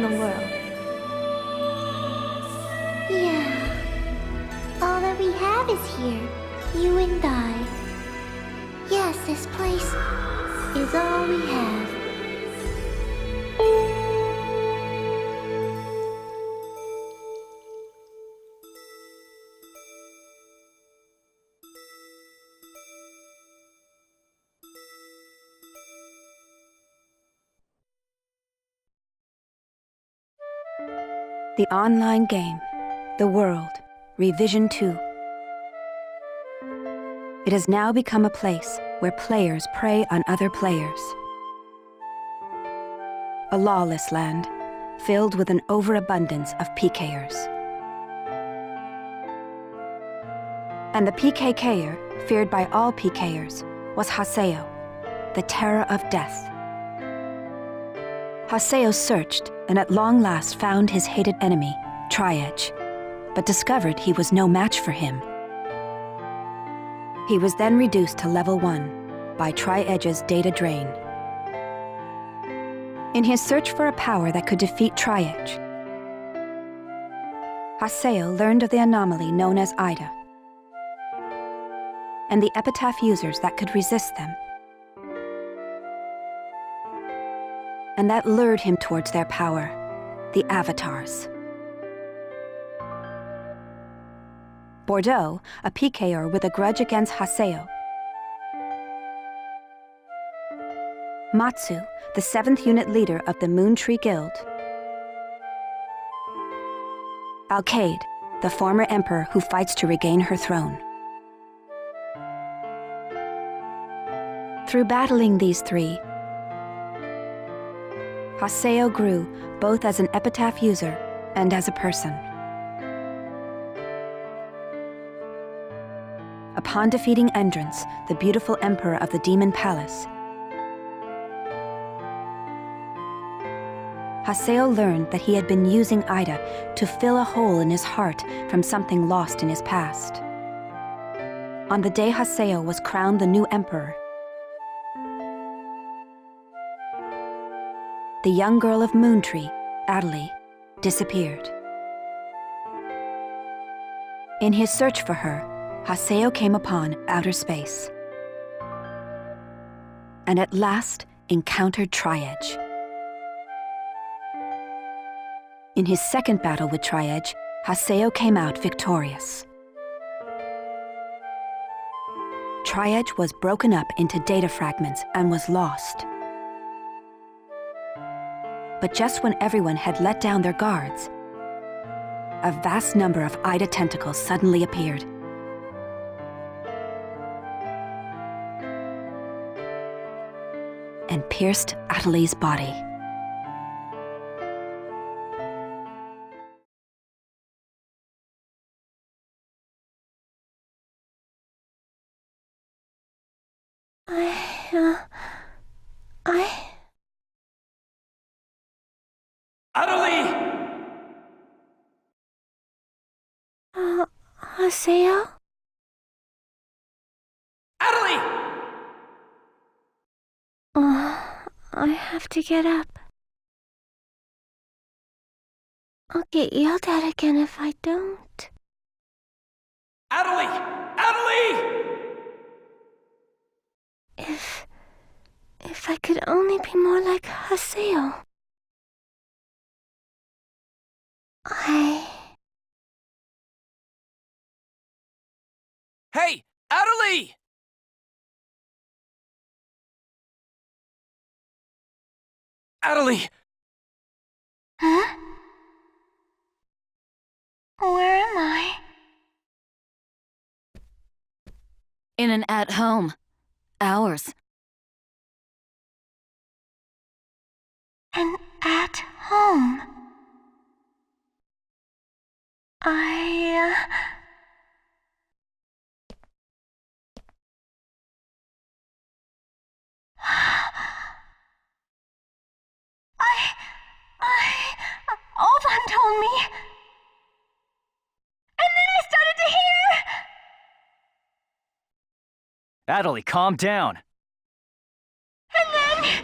the world. Yeah. All that we have is here. You and I. Yes, this place is all we have. The online game, The World, Revision 2. It has now become a place where players prey on other players. A lawless land, filled with an overabundance of PKers. And the PKKer, feared by all PKers, was Haseo, the terror of death. Haseo searched and at long last found his hated enemy, Tri-Edge, but discovered he was no match for him. He was then reduced to level 1 by Tri-Edge's data drain. In his search for a power that could defeat Tri-Edge, Haseo learned of the anomaly known as AIDA and the epitaph users that could resist them. And that lured him towards their power, the Avatars. Bordeaux, a PKer with a grudge against Haseo. Matsu, the 7th unit leader of the Moon Tree Guild. Alkaid, the former emperor who fights to regain her throne. Through battling these three, Haseo grew both as an epitaph user and as a person. Upon defeating Endrance, the beautiful emperor of the Demon Palace, Haseo learned that he had been using AIDA to fill a hole in his heart from something lost in his past. On the day Haseo was crowned the new emperor, the young girl of Moontree, Adelie, disappeared. In his search for her, Haseo came upon outer space, and at last encountered Tri-Edge. In his second battle with Tri-Edge, Haseo came out victorious. Tri-Edge was broken up into data fragments and was lost. But just when everyone had let down their guards, a vast number of AIDA tentacles suddenly appeared. And pierced Adelie's body. Adelie! Haseo? Adelie! I have to get up. I'll get yelled at again if I don't. Adelie! Adelie! If I could only be more like Haseo. Hey, Adelie! Adelie! Huh? Where am I? In an at-home. Ours. And at home. Oban told me. And then I started to hear. Adelie, calm down. And then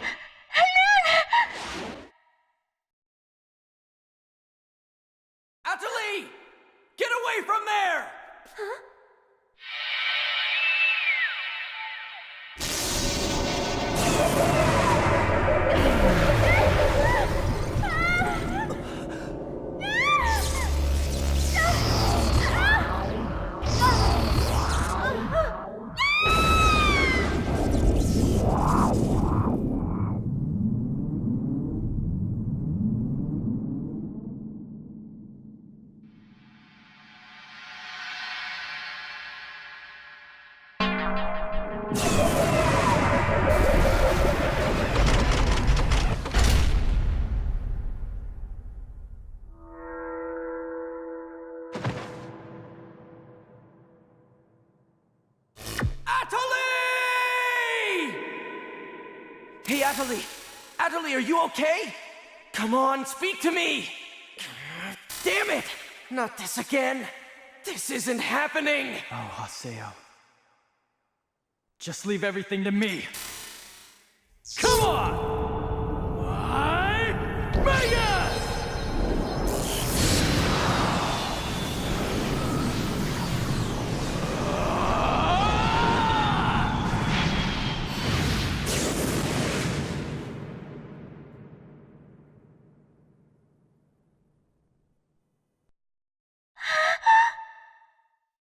Hey, Atali! Atali, are you okay? Come on, speak to me! Damn it! Not this again! This isn't happening! Oh, Haseo. Just leave everything to me. Come on! My Mega!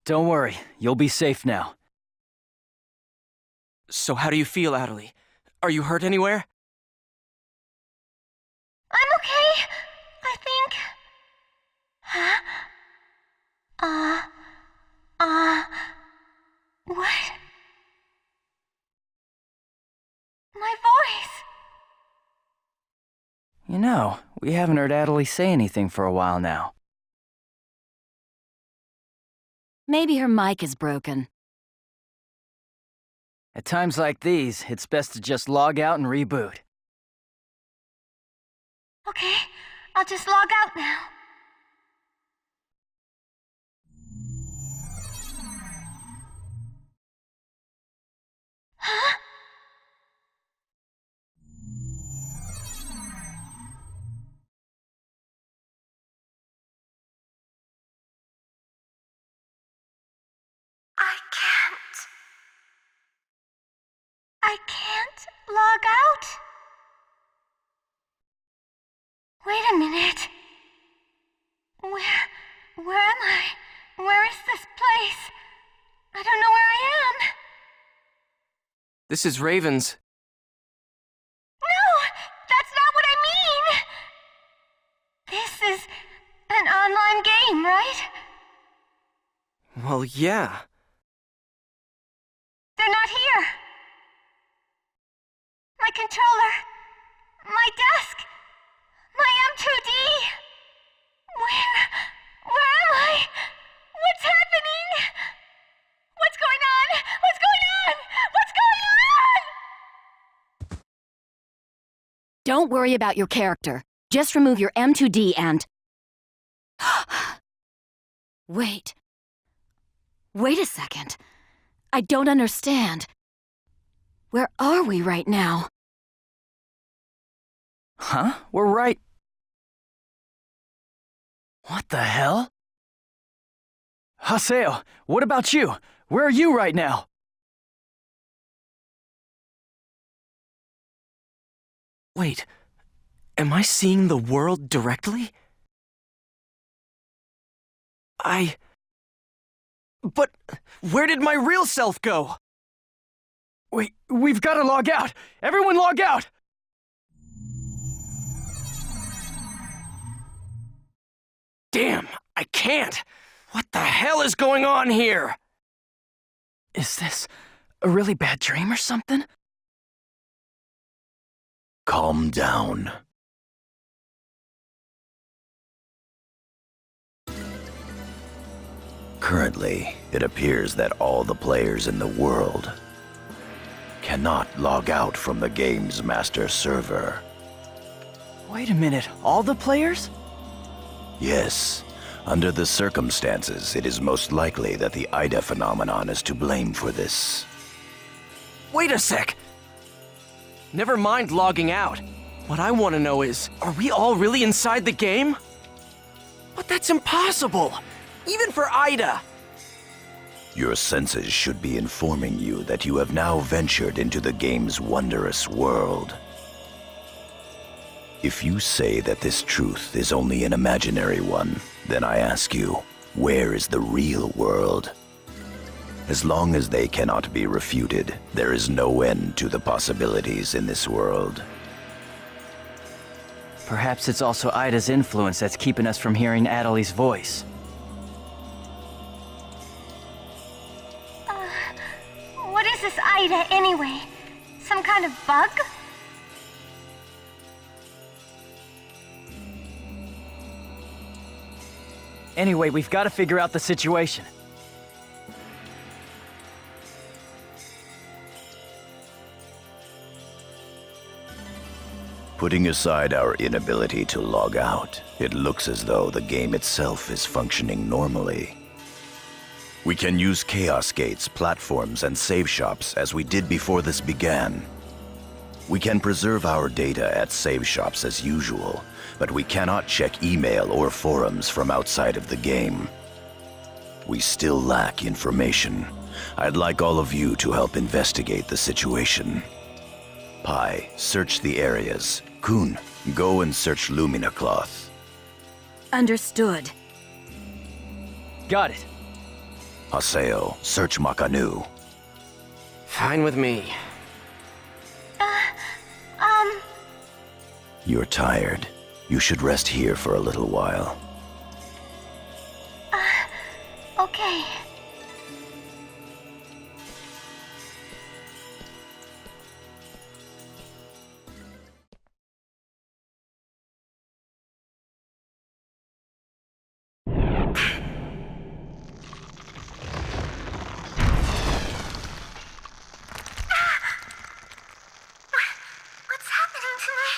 Don't worry, you'll be safe now. So how do you feel, Atali? Are you hurt anywhere? I'm okay, I think. Huh? What? My voice! You know, we haven't heard Atali say anything for a while now. Maybe her mic is broken. At times like these, it's best to just log out and reboot. Okay, I'll just log out now. Huh? I can't log out? Wait a minute. Where am I? Where is this place? I don't know where I am. This is Raven's. No, that's not what I mean. This is an online game, right? Well, yeah. They're not here. My controller, my desk, my M2D. Where am I? What's happening? What's going on? What's going on? What's going on? Don't worry about your character. Just remove your M2D and... Wait. Wait a second. I don't understand. Where are we right now? Huh? We're right... What the hell? Haseo, what about you? Where are you right now? Wait, am I seeing the world directly? But where did my real self go? Wait, we've got to log out! Everyone log out! Damn, I can't! What the hell is going on here? Is this a really bad dream or something? Calm down. Currently, it appears that all the players in the world cannot log out from the game's master server. Wait a minute, all the players? Yes, under the circumstances, it is most likely that the AIDA phenomenon is to blame for this. Wait a sec! Never mind logging out. What I want to know is, are we all really inside the game? But that's impossible! Even for AIDA! Your senses should be informing you that you have now ventured into the game's wondrous world. If you say that this truth is only an imaginary one, then I ask you, where is the real world? As long as they cannot be refuted, there is no end to the possibilities in this world. Perhaps it's also AIDA's influence that's keeping us from hearing Adeli's voice. What is this AIDA anyway? Some kind of bug? Anyway, we've got to figure out the situation. Putting aside our inability to log out, it looks as though the game itself is functioning normally. We can use chaos gates, platforms, and save shops as we did before this began. We can preserve our data at save shops as usual, but we cannot check email or forums from outside of the game. We still lack information. I'd like all of you to help investigate the situation. Pi, search the areas. Kun, go and search Lumina Cloth. Understood. Got it. Haseo, search Makanu. Fine with me. You're tired. You should rest here for a little while. Okay. What's happening to me?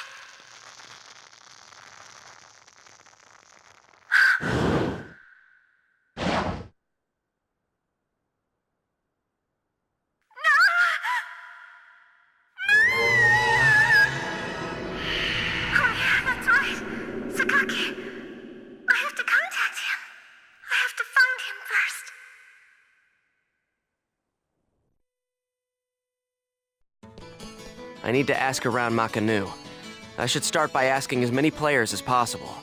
I need to ask around Makanu. I should start by asking as many players as possible.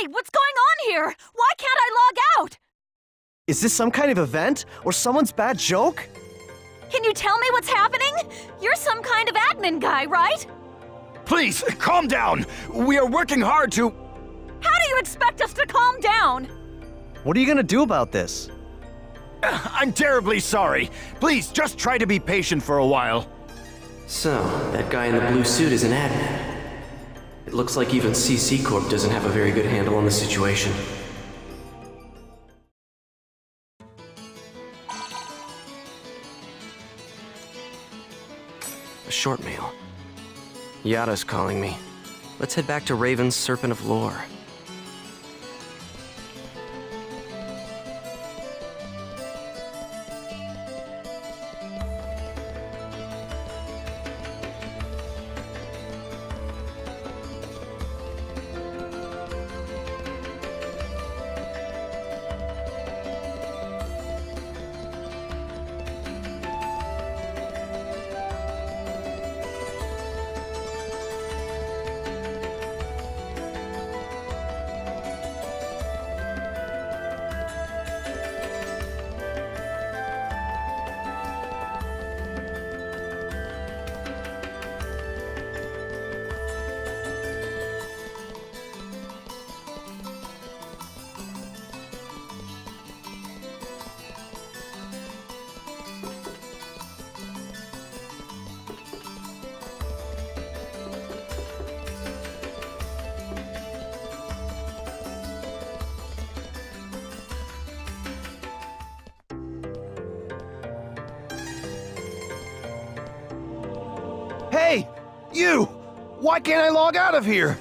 Wait, what's going on here? Why can't I log out? Is this some kind of event? Or someone's bad joke? Can you tell me what's happening? You're some kind of admin guy, right? Please, calm down! We are working hard to... How do you expect us to calm down? What are you gonna do about this? I'm terribly sorry. Please, just try to be patient for a while. So, that guy in the blue suit is an admin. It looks like even CC Corp doesn't have a very good handle on the situation. A short mail. Yada's calling me. Let's head back to Raven's Serpent of Lore. Hey! You! Why can't I log out of here?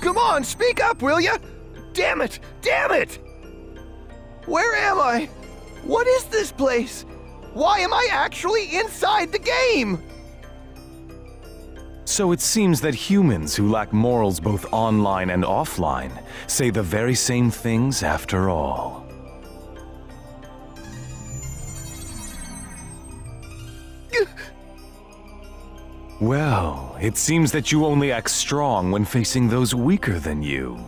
Come on, speak up, will ya? Damn it! Damn it! Where am I? What is this place? Why am I actually inside the game? So it seems that humans who lack morals both online and offline say the very same things after all. Well, it seems that you only act strong when facing those weaker than you.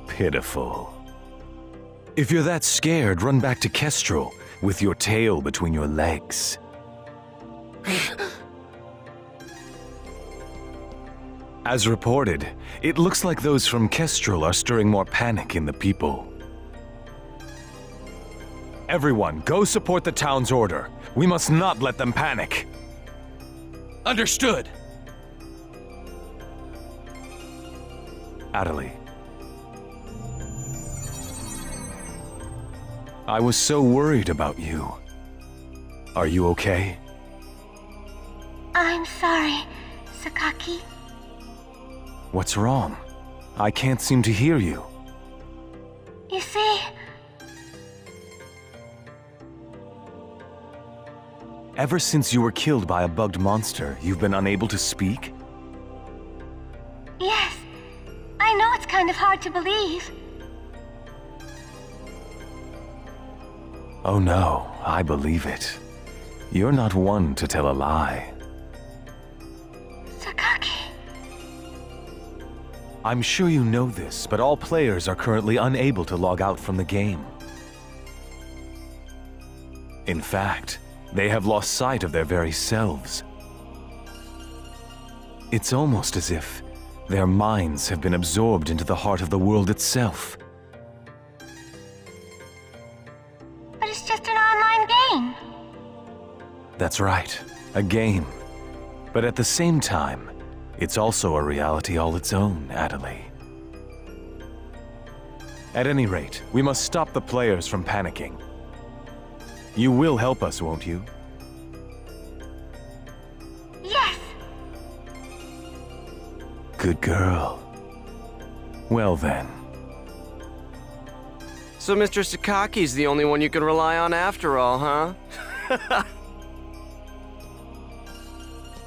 Pitiful. If you're that scared, run back to Kestrel with your tail between your legs. As reported, it looks like those from Kestrel are stirring more panic in the people. Everyone, go support the town's order. We must not let them panic. Understood. Adelie. I was so worried about you. Are you okay? I'm sorry, Sakaki. What's wrong? I can't seem to hear you. You see, Ever since you were killed by a bugged monster, you've been unable to speak? yes, I know it's kind of hard to believe. Oh no, I believe it. You're not one to tell a lie. Sakaki. I'm sure you know this, but all players are currently unable to log out from the game. In fact, they have lost sight of their very selves. It's almost as if their minds have been absorbed into the heart of the world itself. But it's just an online game. That's right, a game. But at the same time, it's also a reality all its own, Adelie. At any rate, we must stop the players from panicking. You will help us, won't you? Yes. Good girl. Well then. So Mr. Sakaki's the only one you can rely on after all, huh?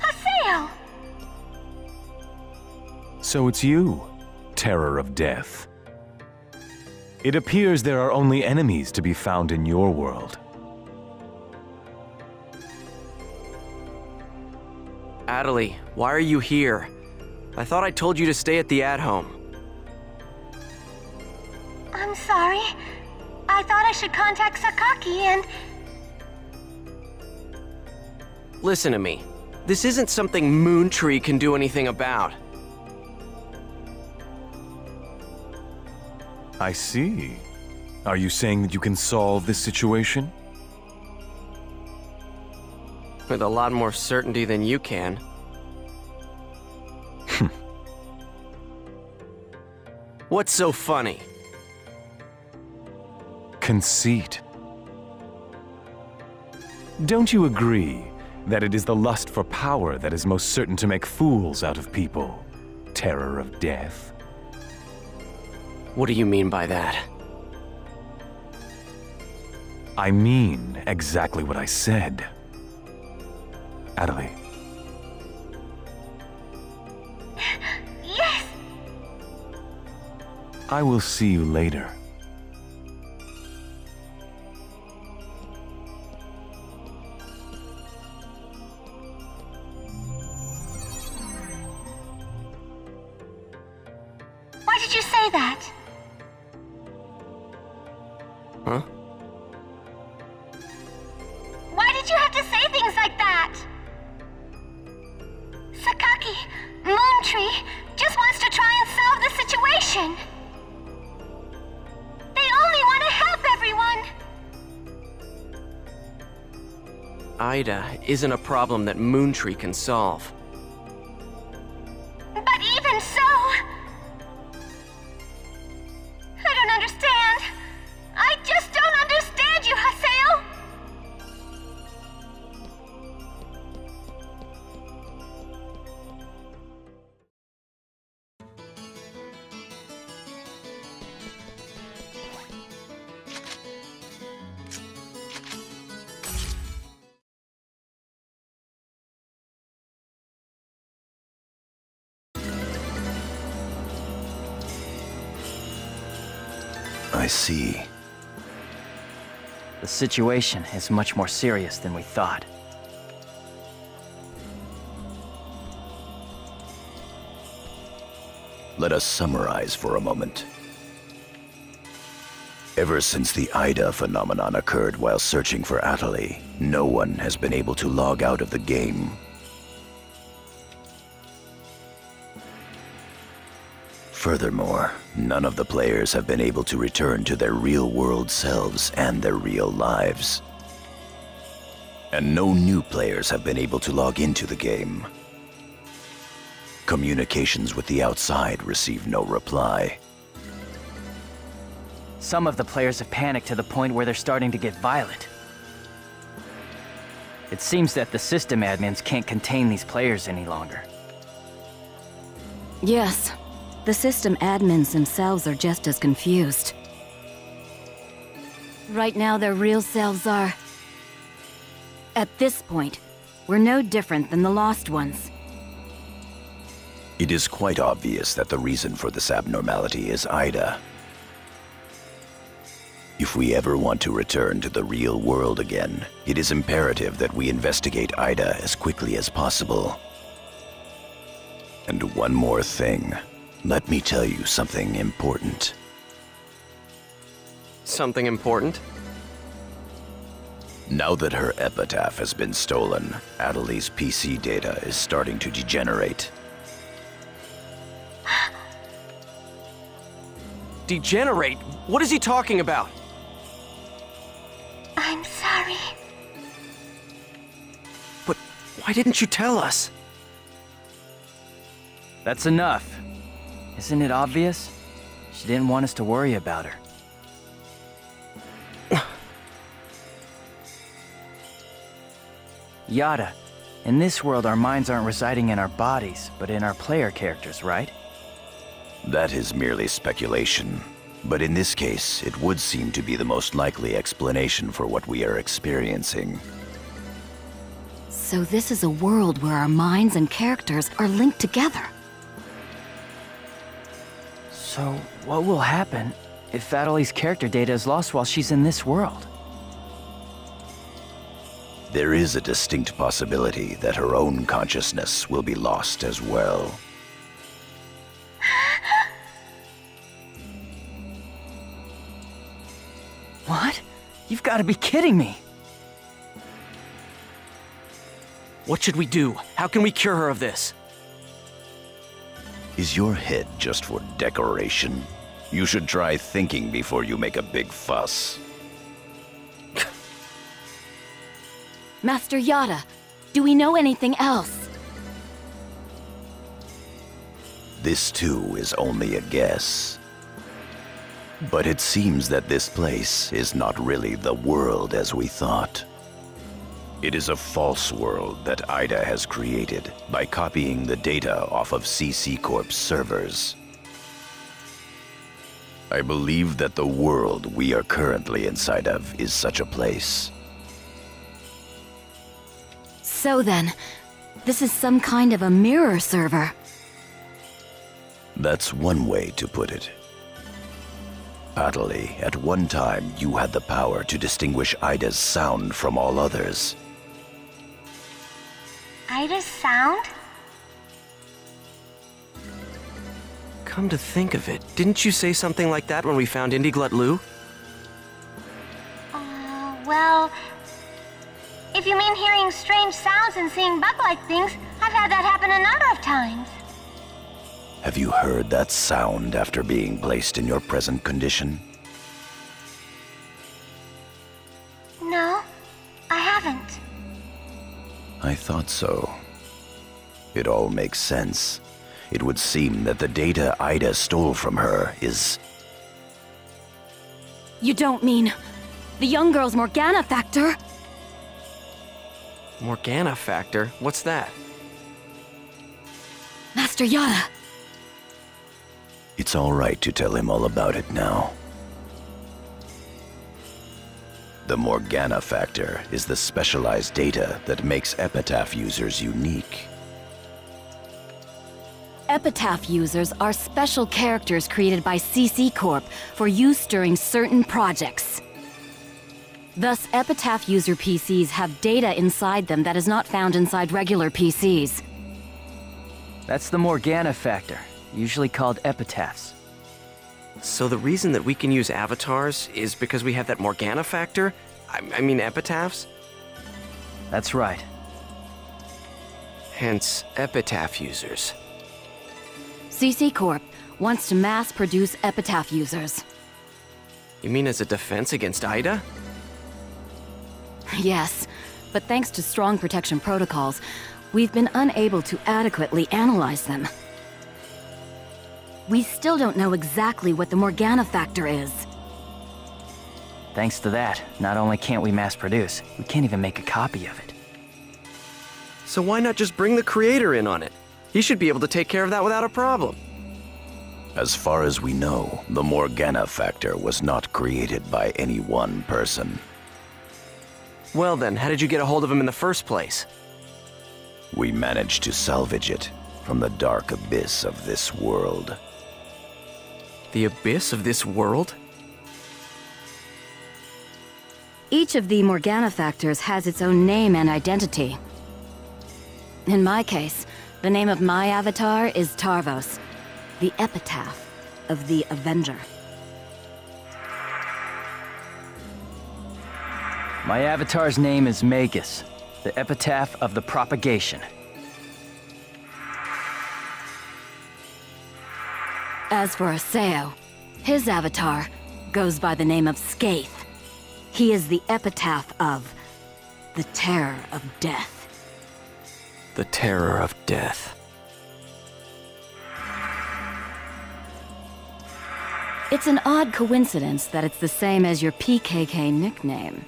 Haseo! So it's you, Terror of Death. It appears there are only enemies to be found in your world. Adelie, why are you here? I thought I told you to stay at the at-home. I'm sorry. I thought I should contact Sakaki and... Listen to me. This isn't something Moontree can do anything about. I see. Are you saying that you can solve this situation? With a lot more certainty than you can. What's so funny? Conceit. Don't you agree that it is the lust for power that is most certain to make fools out of people? Terror of death? What do you mean by that? I mean exactly what I said. Adelie. Yes! I will see you later. Why did you say that? Huh? Why did you have to say things like that? Sakaki, Moontree, just wants to try and solve the situation. They only want to help everyone. AIDA isn't a problem that Moontree can solve. But even so... I don't understand. I just don't understand you, Haseo. I see. The situation is much more serious than we thought. Let us summarize for a moment. Ever since the AIDA phenomenon occurred while searching for Adelie, no one has been able to log out of the game. Furthermore, none of the players have been able to return to their real-world selves and their real lives. And no new players have been able to log into the game. Communications with the outside receive no reply. Some of the players have panicked to the point where they're starting to get violent. It seems that the system admins can't contain these players any longer. Yes, the system admins themselves are just as confused. Right now, their real selves are... At this point, we're no different than the lost ones. It is quite obvious that the reason for this abnormality is AIDA. If we ever want to return to the real world again, it is imperative that we investigate AIDA as quickly as possible. And one more thing. Let me tell you something important. Something important? Now that her epitaph has been stolen, Adelie's PC data is starting to degenerate. Degenerate? What is he talking about? I'm sorry. But why didn't you tell us? That's enough. Isn't it obvious? She didn't want us to worry about her. Yada, in this world our minds aren't residing in our bodies, but in our player characters, right? That is merely speculation. But in this case, it would seem to be the most likely explanation for what we are experiencing. So this is a world where our minds and characters are linked together. So, what will happen if Adelie's character data is lost while she's in this world? There is a distinct possibility that her own consciousness will be lost as well. You've got to be kidding me. What should we do? How can we cure her of this? Is your head just for decoration? You should try thinking before you make a big fuss. Master Yada, do we know anything else? This too is only a guess. But it seems that this place is not really the world as we thought. It is a false world that AIDA has created by copying the data off of CC Corp's servers. I believe that the world we are currently inside of is such a place. So then, this is some kind of a mirror server. That's one way to put it. Atali, at one time you had the power to distinguish AIDA's sound from all others. AIDA's sound? Come to think of it, didn't you say something like that when we found Indiglut Lu? Well... If you mean hearing strange sounds and seeing bug-like things, I've had that happen a number of times. Have you heard that sound after being placed in your present condition? No, I haven't. I thought so. It all makes sense. It would seem that the data AIDA stole from her is... You don't mean the young girl's Morgana factor? Morgana factor? What's that? Master Yada. It's all right to tell him all about it now. The Morgana factor is the specialized data that makes Epitaph users unique. Epitaph users are special characters created by CC Corp for use during certain projects. Thus, Epitaph user PCs have data inside them that is not found inside regular PCs. That's the Morgana factor, usually called epitaphs. So the reason that we can use avatars is because we have that Morgana factor? I mean epitaphs? That's right. Hence, epitaph users. CC Corp wants to mass-produce Epitaph users. You mean as a defense against AIDA? Yes, but thanks to strong protection protocols, we've been unable to adequately analyze them. We still don't know exactly what the Morgana factor is. Thanks to that, not only can't we mass produce, we can't even make a copy of it. So why not just bring the creator in on it? He should be able to take care of that without a problem. As far as we know, the Morgana factor was not created by any one person. Well then, how did you get a hold of him in the first place? We managed to salvage it from the dark abyss of this world. The abyss of this world? Each of the Morgana factors has its own name and identity. In my case, the name of my avatar is Tarvos, the epitaph of the Avenger. My avatar's name is Magus, the epitaph of the propagation. As for Aseo, his avatar goes by the name of Skaith. He is the epitaph of the terror of death. The terror of death. It's an odd coincidence that it's the same as your PKK nickname.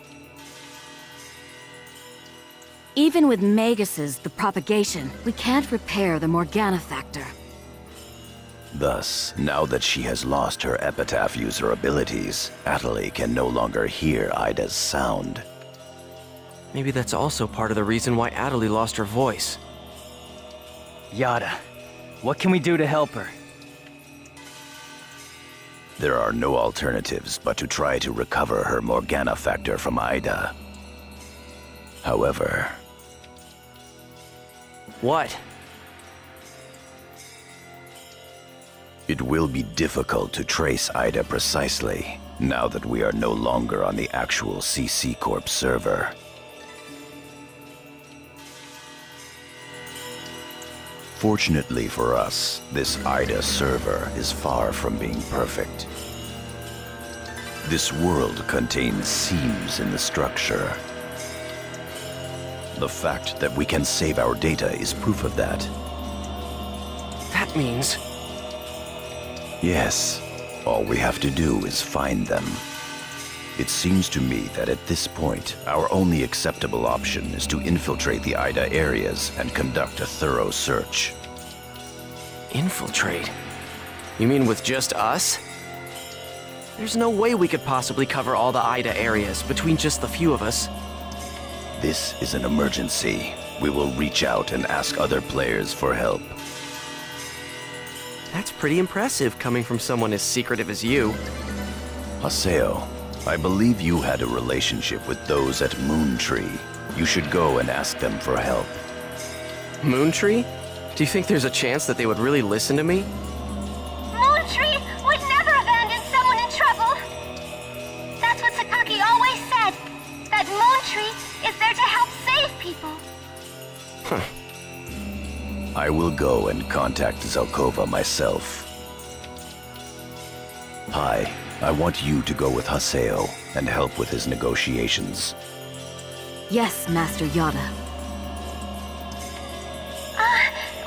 Even with Magus's The Propagation, we can't repair the Morgana factor. Thus, now that she has lost her epitaph user abilities, Atali can no longer hear AIDA's sound. Maybe that's also part of the reason why Atali lost her voice. Yada, what can we do to help her? There are no alternatives but to try to recover her Morgana factor from AIDA. However... What? It will be difficult to trace AIDA precisely, now that we are no longer on the actual CC Corp server. Fortunately for us, this AIDA server is far from being perfect. This world contains seams in the structure. The fact that we can save our data is proof of that. That means... Yes, all we have to do is find them. It seems to me that at this point, our only acceptable option is to infiltrate the AIDA areas and conduct a thorough search. Infiltrate? You mean with just us? There's no way we could possibly cover all the AIDA areas between just the few of us. This is an emergency. We will reach out and ask other players for help. That's pretty impressive coming from someone as secretive as you. Haseo, I believe you had a relationship with those at Moontree. You should go and ask them for help. Moontree? Do you think there's a chance that they would really listen to me? Moontree would never abandon someone in trouble. That's what Sakaki always said. That Moontree is there to help save people. I will go and contact Zelkova myself. Pi, I want you to go with Haseo and help with his negotiations. Yes, Master Yada.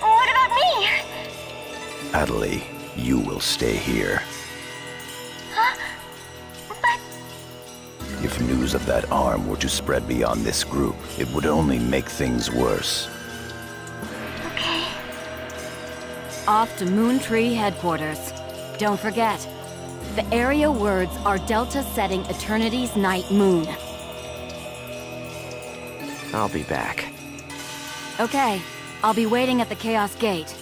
What about me? Adelie, you will stay here. Huh? But... If news of that arm were to spread beyond this group, it would only make things worse. Okay. Off to Moontree headquarters. Don't forget, the area words are Delta setting Eternity's night moon. I'll be back. Okay, I'll be waiting at the Chaos Gate.